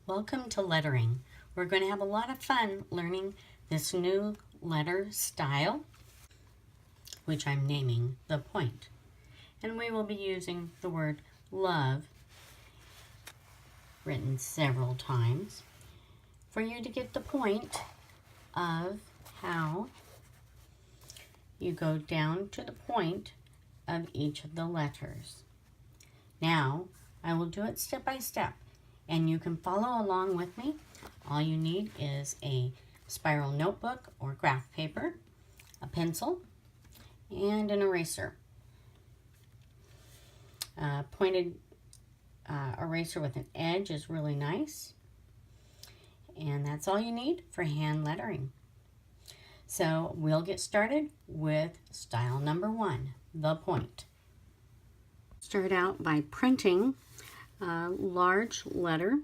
Welcome to lettering. We're going to have a lot of fun learning this new letter style, which I'm naming the point. And we will be using the word love, written several times, for you to get the point of how you go down to the point of each of the letters. Now, I will do it step by step, and you can follow along with me. All you need is a spiral notebook or graph paper, a pencil, and an eraser. Pointed eraser with an edge is really nice. And that's all you need for hand lettering. So we'll get started with style number 1, the point. Start out by printing a large letter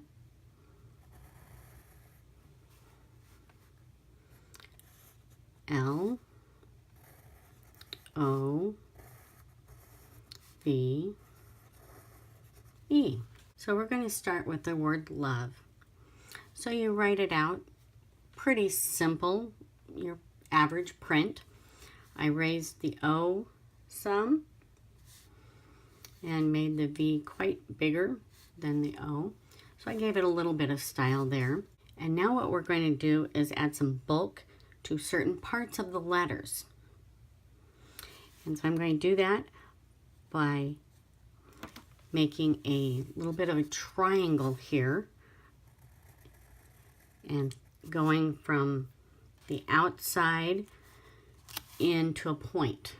L O V E. So we're going to start with the word love. So you write it out, pretty simple, your average print. I raised the O some and made the V quite bigger than the O. So I gave it a little bit of style there. And now what we're going to do is add some bulk to certain parts of the letters. And so I'm going to do that by making a little bit of a triangle here and going from the outside into a point.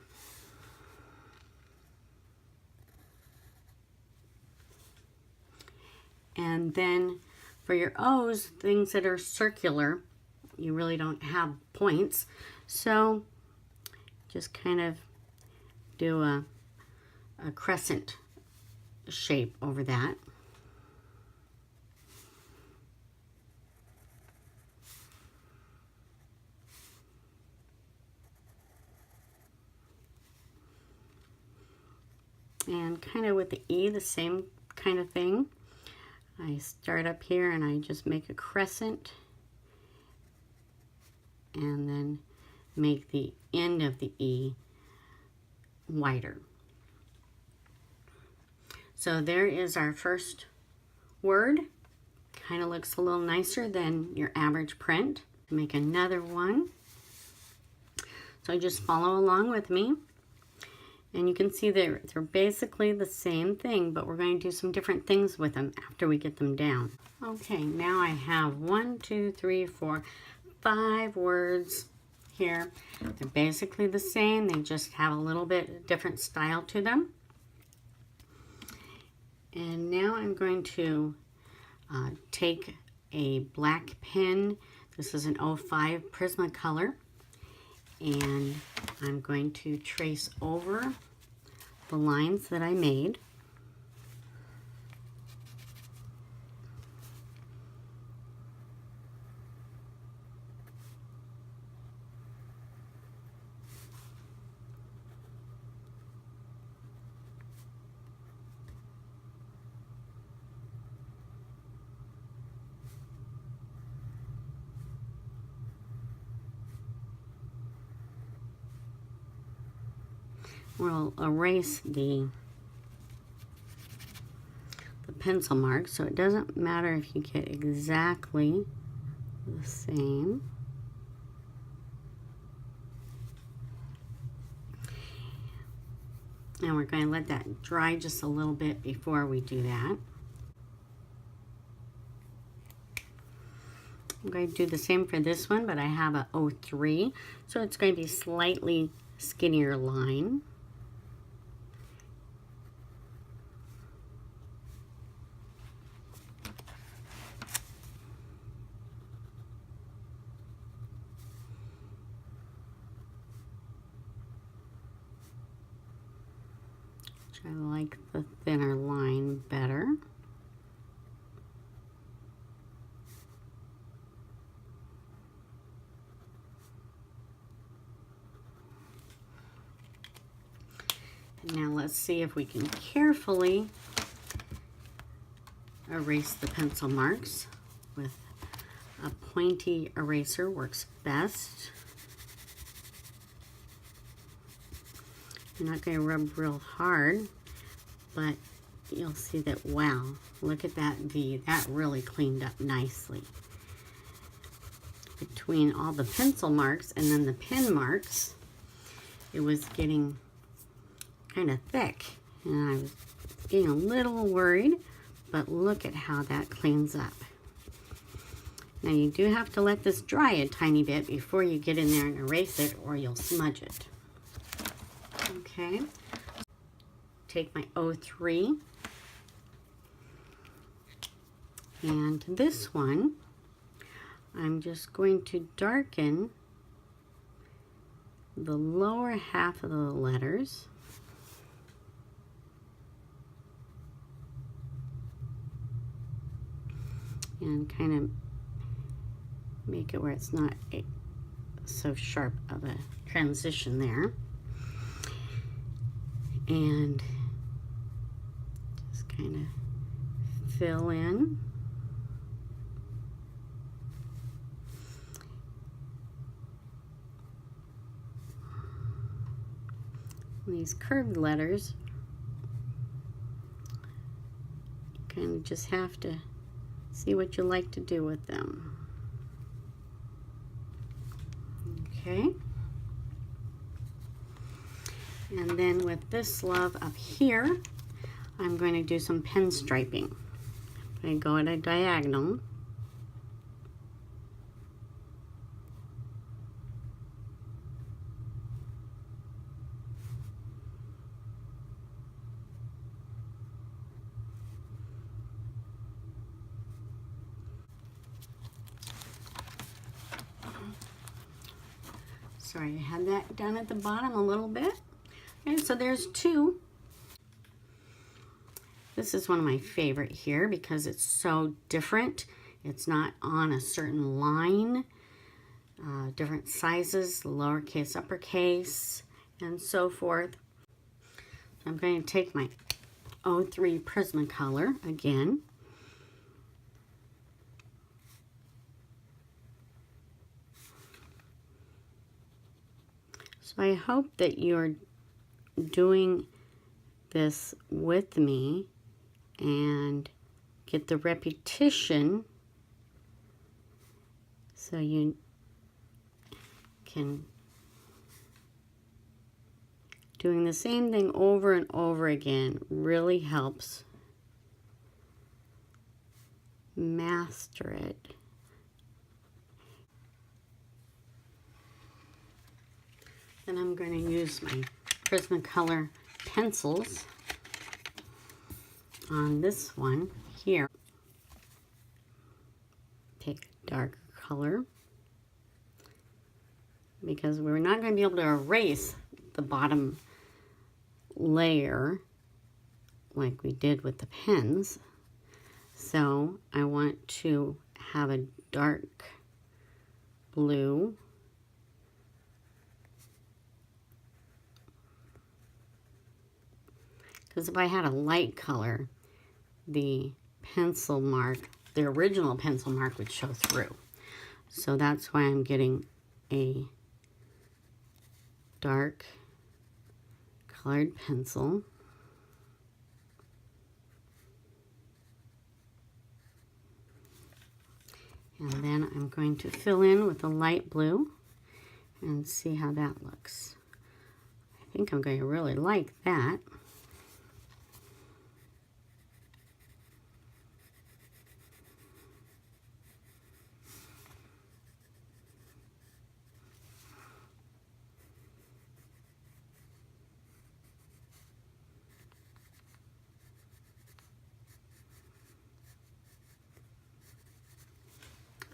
And then for your O's, things that are circular, you really don't have points. So just kind of do a crescent shape over that. And kind of with the E, the same kind of thing. I start up here and I just make a crescent and then make the end of the E wider. So there is our first word. Kind of looks a little nicer than your average print. Make another one. So just follow along with me. And you can see they're basically the same thing, but we're going to do some different things with them after we get them down. Okay, now I have 1, 2, 3, 4, 5 words here. They're basically the same. They just have a little bit different style to them. And now I'm going to take a black pen. This is an 05 Prismacolor. And I'm going to trace over the lines that I made. We'll erase the pencil mark, so it doesn't matter if you get exactly the same. And we're going to let that dry just a little bit before we do that. I'm going to do the same for this one, but I have a 03, so it's going to be slightly skinnier line. I like the thinner line better. Now let's see if we can carefully erase the pencil marks with a pointy eraser works best. You're not going to rub real hard, but you'll see that, wow, look at that V. That really cleaned up nicely. Between all the pencil marks and then the pen marks, it was getting kind of thick, and I was getting a little worried, but look at how that cleans up. Now you do have to let this dry a tiny bit before you get in there and erase it, or you'll smudge it. Okay, take my 03, and this one, I'm just going to darken the lower half of the letters. And kind of make it where it's not so sharp of a transition there. And just kind of fill in. These curved letters, you kind of just have to see what you like to do with them. Okay. And then with this love up here, I'm going to do some pen striping. I go at a diagonal. Sorry, I had that done at the bottom a little bit. Okay, so there's two. This is one of my favorite here because it's so different. It's not on a certain line. Different sizes, lowercase, uppercase, and so forth. So I'm going to take my 03 Prismacolor again. So I hope that you're doing this with me and get the repetition so you can doing the same thing over and over again really helps master it. Then I'm going to use my Prismacolor pencils on this one here. Take a darker color because we're not going to be able to erase the bottom layer like we did with the pens. So I want to have a dark blue because if I had a light color, the pencil mark, the original pencil mark would show through. So that's why I'm getting a dark colored pencil. And then I'm going to fill in with a light blue and see how that looks. I think I'm going to really like that.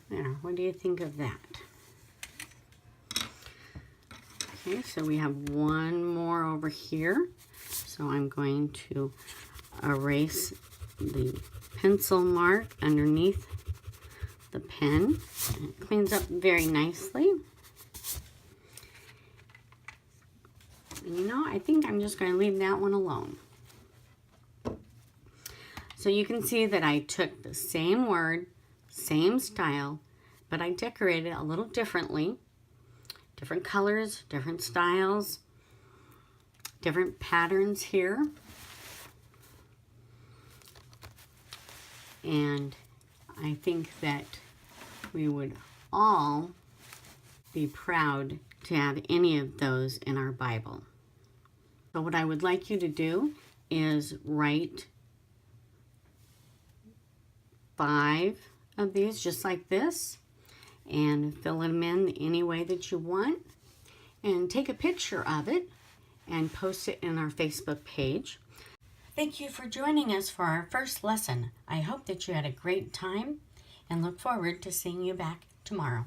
There, what do you think of that? Okay, so we have one more over here. So I'm going to erase the pencil mark underneath the pen. It cleans up very nicely. And you know, I think I'm just going to leave that one alone. So you can see that I took the same word, same style, but I decorated a little differently. Different colors, different styles, different patterns here. And I think that we would all be proud to have any of those in our Bible. So what I would like you to do is write 5 of these just like this and fill them in any way that you want, and take a picture of it and post it in our Facebook page. Thank you for joining us for our first lesson. I hope that you had a great time and look forward to seeing you back tomorrow.